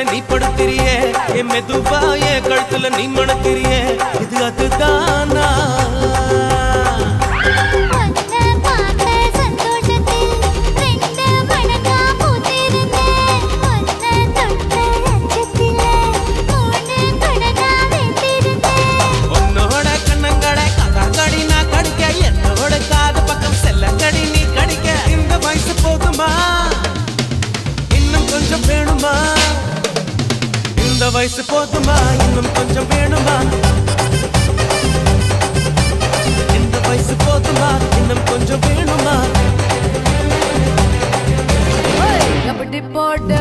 கழுத்துல நீ படுத்திரியே என் மெதுவா என் கழுத்துல நீ மணத்திரியே இது அதுதானா இந்த வயசு போதுமா இன்னும் கொஞ்சம் வேணுமா இந்த வயசு போதுமா இன்னும் கொஞ்சம் வேணுமா அப்படி போட்டு